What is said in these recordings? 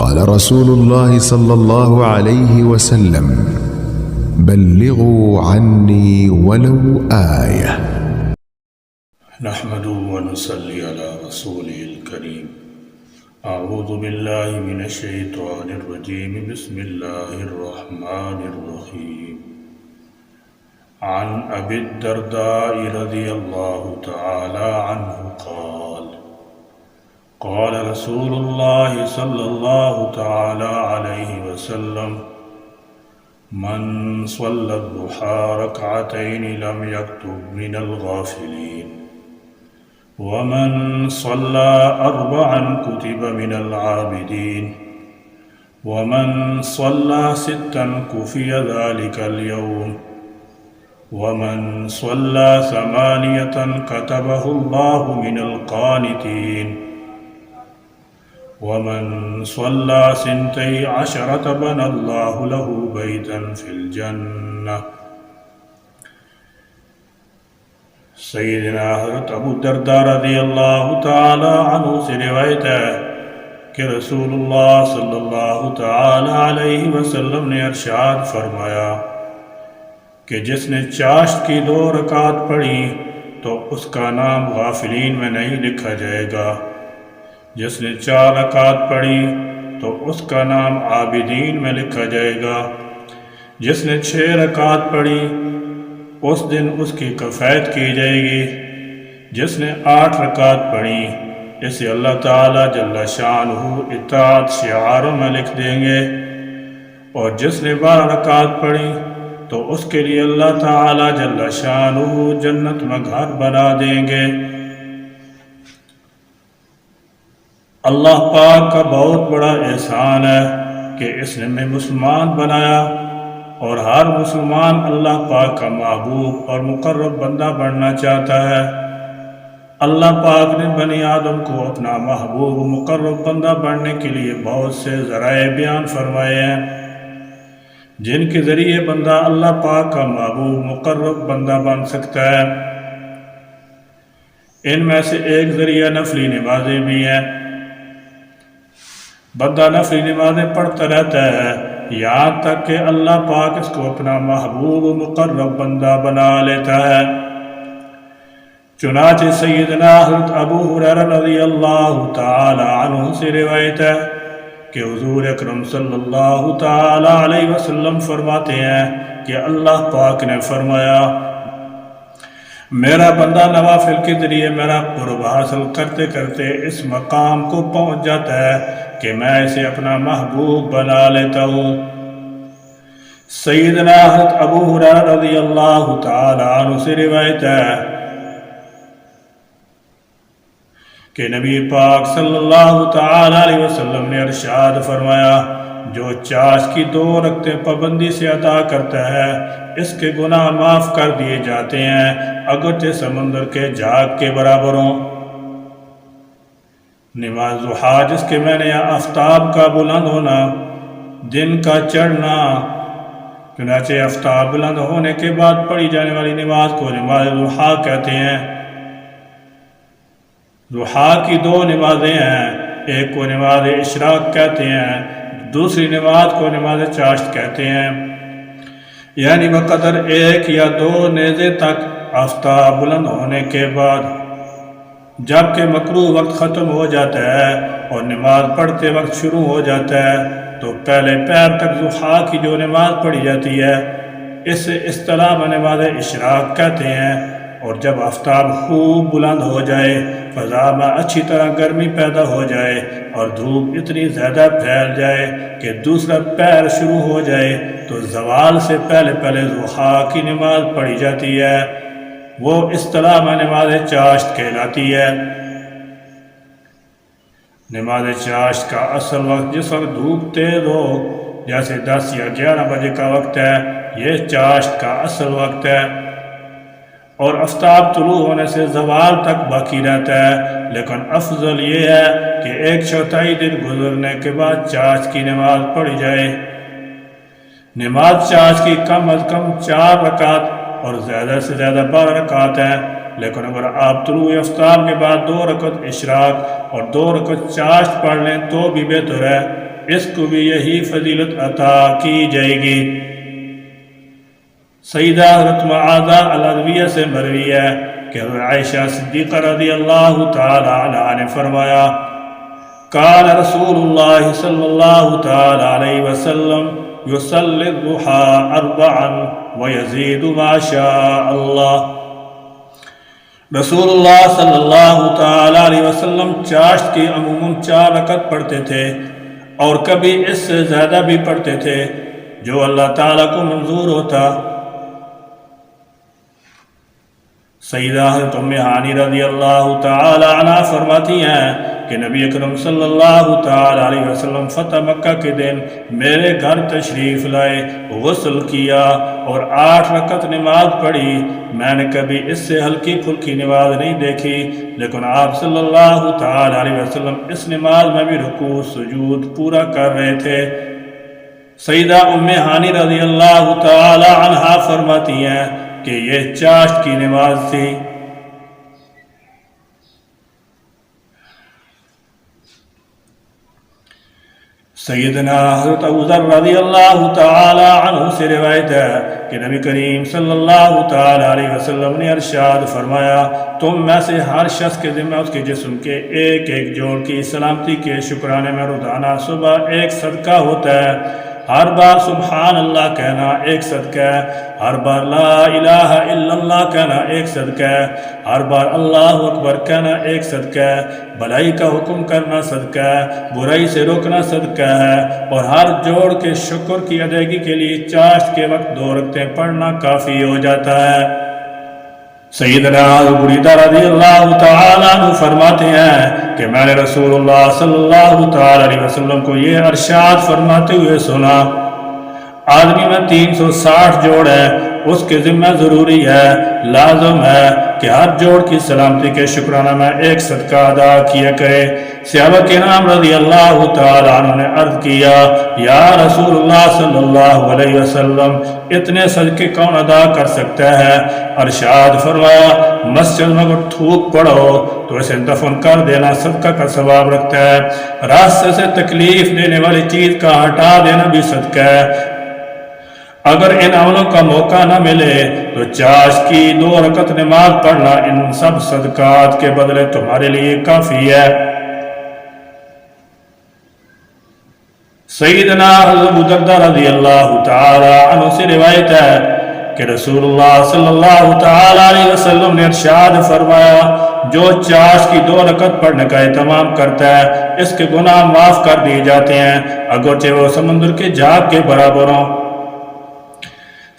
قال رسول الله صلى الله عليه وسلم: بلغوا عني ولو آية. نحمد ونصلي على رسوله الكريم. اعوذ باللہ من الشیطان الرجیم. بسم اللہ الرحمن الرحیم. عن ابی الدرداء رضی اللہ تعالی عنہ قال: قال رسول اللہ صلی اللہ تعالی علیہ وسلم: من صلى الضحى ركعتين لم يكتب من الغافلين، ومن صلى 4 كتب من العابدين، ومن صلى 6 كفي ذلك اليوم، ومن صلى 8 كتبه الله من القانتين، ومن صلى 12 بنى الله له بيتا في الجنة. سیدنا حضرت ابو الدرداء رضی اللہ تعالی عنہ سے روایت ہے کہ رسول اللہ صلی اللہ تعالی علیہ وسلم نے ارشاد فرمایا کہ جس نے چاشت کی 2 رکعت پڑھی تو اس کا نام غافلین میں نہیں لکھا جائے گا. جس نے 4 رکعت پڑھی تو اس کا نام عابدین میں لکھا جائے گا. جس نے 6 رکعت پڑھی اس دن اس کی کفایت کی جائے گی. جس نے 8 رکعت پڑھی اسے اللہ تعالیٰ جل شانہ اطاعت شعاروں میں لکھ دیں گے. اور جس نے 12 رکعت پڑھی تو اس کے لیے اللہ تعالیٰ جل شانہ جنت میں گھر بنا دیں گے. اللہ پاک کا بہت بڑا احسان ہے کہ اس نے ہمیں مسلمان بنایا، اور ہر مسلمان اللہ پاک کا محبوب اور مقرب بندہ بننا چاہتا ہے. اللہ پاک نے بنی آدم کو اپنا محبوب و مقرب بندہ بننے کے لیے بہت سے ذرائع بیان فرمائے ہیں جن کے ذریعے بندہ اللہ پاک کا محبوب مقرب بندہ بن سکتا ہے. ان میں سے ایک ذریعہ نفلی نمازیں بھی ہیں. بندہ نفلی نمازیں پڑھتا رہتا ہے یہاں تک کہ اللہ پاک اس کو اپنا محبوب و مقرب بندہ بنا لیتا ہے. چنانچہ سیدنا حضرت ابو ہریرہ رضی اللہ تعالی عنہ سے روایت ہے کہ حضور اکرم صلی اللہ تعالی علیہ وسلم فرماتے ہیں کہ اللہ پاک نے فرمایا: میرا بندہ نوافل کے ذریعے میرا قرب حاصل کرتے کرتے اس مقام کو پہنچ جاتا ہے کہ میں اسے اپنا محبوب بنا لیتا ہوں. سیدنا حضرت ابو ہریرہ رضی اللہ تعالی عنہ سے روایت ہے کہ نبی پاک صلی اللہ تعالی علیہ وسلم نے ارشاد فرمایا: جو چاشت کی 2 رکعتیں پابندی سے ادا کرتا ہے اس کے گناہ معاف کر دیے جاتے ہیں اگرچہ سمندر کے جھاگ کے برابر ہوں. نماز ضحیٰ جس کے معنی آفتاب کا بلند ہونا، دن کا چڑھنا، چنانچہ آفتاب بلند ہونے کے بعد پڑھی جانے والی نماز کو نماز ضحیٰ کہتے ہیں. ضحیٰ کی 2 نمازیں ہیں، ایک کو نماز اشراق کہتے ہیں، دوسری نماز کو نماز چاشت کہتے ہیں. یعنی بقدر 1 یا 2 نیزے تک آفتاب بلند ہونے کے بعد جب کہ مکروہ وقت ختم ہو جاتا ہے اور نماز پڑھتے وقت شروع ہو جاتا ہے تو پہلے پیر تک ضحیٰ کی جو نماز پڑھی جاتی ہے اسے اصطلاح میں نماز اشراق کہتے ہیں. اور جب آفتاب خوب بلند ہو جائے، فضا میں اچھی طرح گرمی پیدا ہو جائے اور دھوپ اتنی زیادہ پھیل جائے کہ دوسرا پیر شروع ہو جائے تو زوال سے پہلے ضحیٰ کی نماز پڑھی جاتی ہے. وہ اصطلاح میں نماز چاشت کہلاتی ہے. نماز چاشت کا اصل وقت جس وقت دھوپ تیز ہو، جیسے 10 یا 11 بجے کا وقت ہے، یہ چاشت کا اصل وقت ہے. اور آفتاب طلوع ہونے سے زوال تک باقی رہتا ہے، لیکن افضل یہ ہے کہ 1/4 دن گزرنے کے بعد چاشت کی نماز پڑھی جائے. نماز چاشت کی کم از کم 4 رکعت اور زیادہ سے زیادہ 12 رکعت ہیں، لیکن اگر آپ طلوع آفتاب کے بعد 2 رکعت اشراق اور 2 رکعت چاشت پڑھ لیں تو بھی بہتر ہے. اس کو بھی یہی فضیلت عطا کی جائے گی۔ سیدہ حضرت معاذہ العدویہ سے مروی ہے کہ عائشہ صدیقہ رضی اللہ تعالی عنہا نے فرمایا کان رسول اللہ صلی اللہ تعالی علیہ وسلم یصلی الضحى 4 ویزید ما شاء اللہ۔ رسول اللہ صلی اللہ تعالی علیہ وسلم چاشت کی عموماً 4 رکعت پڑھتے تھے اور کبھی اس سے زیادہ بھی پڑھتے تھے جو اللہ تعالیٰ کو منظور ہوتا۔ سیدہ حضرت ام ہانی رضی اللہ تعالی عنہ فرماتی ہیں کہ نبی اکرم صلی اللہ تعالی علیہ وسلم فتح مکہ کے دن میرے گھر تشریف لائے، غسل کیا اور 8 رکعت نماز پڑھی۔ میں نے کبھی اس سے ہلکی پھلکی نماز نہیں دیکھی، لیکن آپ صلی اللہ تعالی علیہ وسلم اس نماز میں بھی رکوع سجود پورا کر رہے تھے۔ سیدہ ام ہانی رضی اللہ تعالی عنہا فرماتی ہیں کہ یہ چاشت کی نماز تھی۔ سیدنا حضرت ابو ذر رضی اللہ تعالی عنہ سے روایت ہے کہ نبی کریم صلی اللہ تعالی علیہ وسلم نے ارشاد فرمایا تم میں سے ہر شخص کے ذمہ اس کے جسم کے ایک ایک جوڑ کی سلامتی کے شکرانے میں روزانہ صبح ایک صدقہ ہوتا ہے۔ ہر بار سبحان اللہ کہنا ایک صدقہ ہے، ہر بار لا الہ الا اللہ کہنا ایک صدقہ ہے، ہر بار اللہ اکبر کہنا ایک صدقہ ہے، بھلائی کا حکم کرنا صدقہ ہے، برائی سے روکنا صدقہ ہے، اور ہر جوڑ کے شکر کی ادائیگی کے لیے چاشت کے وقت 2 رکعتیں پڑھنا کافی ہو جاتا ہے۔ سیدنا ابو بریدہ رضی اللہ تعالیٰ عنہ فرماتے ہیں کہ میں نے رسول اللہ صلی اللہ تعالی علیہ وسلم کو یہ ارشاد فرماتے ہوئے سنا آدمی میں 360 جوڑ ہے، اس کے ذمہ ضروری ہے، لازم ہے کہ ہر جوڑ کی سلامتی کے شکرانہ میں ایک صدقہ ادا کیا کرے۔ صحابہ کرام رضی اللہ تعالی عنہ نے عرض کیا یا رسول اللہ صلی اللہ علیہ وسلم اتنے صدقے کون ادا کر سکتا ہے؟ ارشاد فرمایا مسجد میں اگر تھوک پڑو تو اسے دفن کر دینا صدقہ کا ثواب رکھتا ہے، راستے سے تکلیف دینے والی چیز کا ہٹا دینا بھی صدقہ ہے۔ اگر ان عملوں کا موقع نہ ملے تو چاشت کی 2 رکعت نماز پڑھنا ان سب صدقات کے بدلے تمہارے لیے کافی ہے۔ سیدنا حضرت ابو دردہ رضی اللہ تعالی عنہ سے روایت ہے کہ رسول اللہ صلی اللہ تعالی علیہ وسلم نے ارشاد فرمایا جو چاشت کی 2 رکعت پڑھنے کا اہتمام کرتا ہے اس کے گناہ معاف کر دیے جاتے ہیں اگرچہ وہ سمندر کے جھاگ کے برابر ہوں۔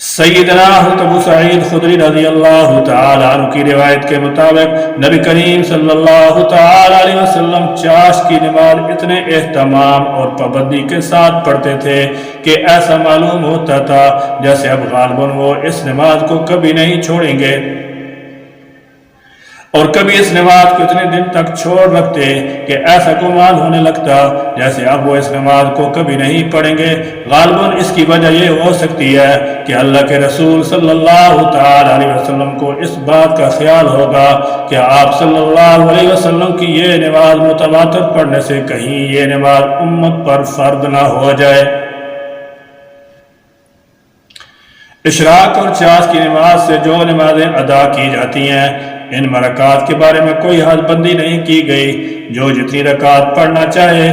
سیدنا حضرت ابو سعید خدری رضی اللہ تعالی عنہ کی روایت کے مطابق نبی کریم صلی اللہ تعالی علیہ وسلم چاشت کی نماز اتنے اہتمام اور پابندی کے ساتھ پڑھتے تھے کہ ایسا معلوم ہوتا تھا جیسے اب غالباً وہ اس نماز کو کبھی نہیں چھوڑیں گے، اور کبھی اس نماز کو اتنے دن تک چھوڑ رکھتے کہ ایسا گمان ہونے لگتا جیسے اب وہ اس نماز کو کبھی نہیں پڑھیں گے۔ غالباً اس کی وجہ یہ ہو سکتی ہے کہ اللہ کے رسول صلی اللہ تعالی علیہ وسلم کو اس بات کا خیال ہوگا کہ آپ صلی اللہ علیہ وسلم کی یہ نماز متواتر پڑھنے سے کہیں یہ نماز امت پر فرض نہ ہو جائے۔ اشراق اور چاشت کی نماز سے جو نمازیں ادا کی جاتی ہیں ان مرکات کے بارے میں کوئی حد بندی نہیں کی گئی، جو جتنی رکعت پڑھنا چاہے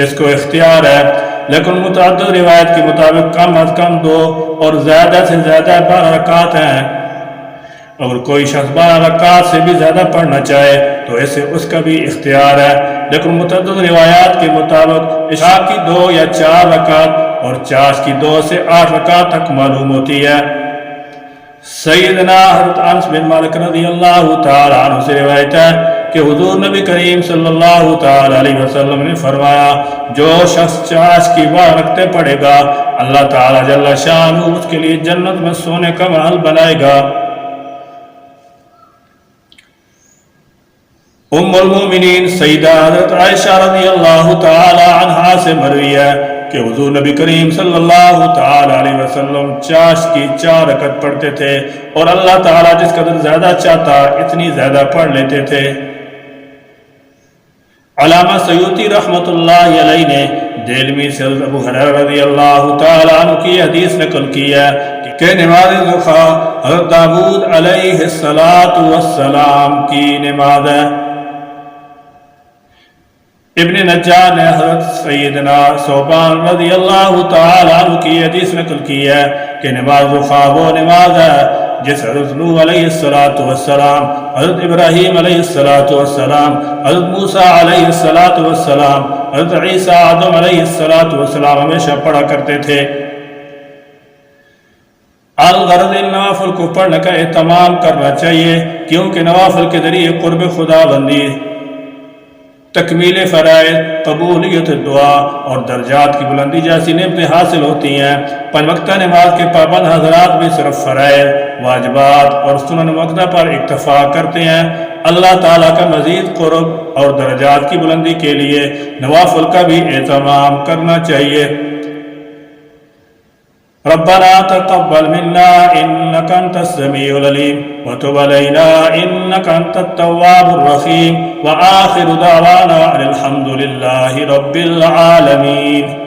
اس کو اختیار ہے، لیکن متعدد روایت کے مطابق کم از کم 2 اور زیادہ سے زیادہ 12 رکعت ہیں۔ اگر کوئی شخص 12 رکعت سے بھی زیادہ پڑھنا چاہے تو اسے اس کا بھی اختیار ہے، لیکن متعدد روایات کے مطابق عشاء کی 2 یا 4 رکعت اور چاشت کی 2 سے 8 رکعت تک معلوم ہوتی ہے۔ سیدنا حضرت انس بن مالک رضی اللہ تعالی عنہ سے روایت ہے کہ حضور نبی کریم صلی اللہ تعالی علیہ وسلم نے فرمایا جو شخص چاشت کی 12 رکعتیں پڑھے گا اللہ تعالی جل شانہ اس کے لیے جنت میں سونے کا محل بنائے گا۔ ام المومنین سیدہ حضرت عائشہ رضی اللہ تعالی عنہا سے مروی ہے کہ حضور نبی کریم صلی اللہ تعالی علیہ وسلم چاشت کی 4 رکعت پڑھتے تھے اور اللہ تعالی جس قدر زیادہ چاہتا اتنی زیادہ پڑھ لیتے تھے۔ علامہ سیوطی رحمت اللہ علیہ نے دیلمی سے حضرت ابو ہریرہ رضی اللہ تعالیٰ عنہ کی حدیث نقل کی ہے کہ نماز ضحیٰ حضرت داؤد علیہ السلام کی نماز ہے۔ ابن نجار نے حضرت سیدنا ثوبان رضی اللہ تعالیٰ عنہ کی حدیث نقل کی ہے کہ نماز ضحیٰ وہ نماز ہے جس حضرت نوح علیہ السلام، حضرت ابراہیم علیہ السلام، حضرت موسیٰ علیہ السلام، حضرت عیسیٰ آدم علیہ السلام ہمیشہ پڑھا کرتے تھے۔ الغرض ان نوافل کو پڑھنے کا اہتمام کرنا چاہیے کیونکہ نوافل کے ذریعے قرب خدا بندی، تکمیل فرائض، قبولیت دعا اور درجات کی بلندی جیسی نعمتیں حاصل ہوتی ہیں۔ 5 وقتہ نماز کے پابند حضرات بھی صرف فرائض، واجبات اور سنن وقتہ پر اکتفا کرتے ہیں۔ اللہ تعالیٰ کا مزید قرب اور درجات کی بلندی کے لیے نوافل کا بھی اہتمام کرنا چاہیے۔ ربنا تقبل منا انك انت السميع العليم وتب علينا انك انت التواب الرحيم واخر دعوانا الحمد لله رب العالمين۔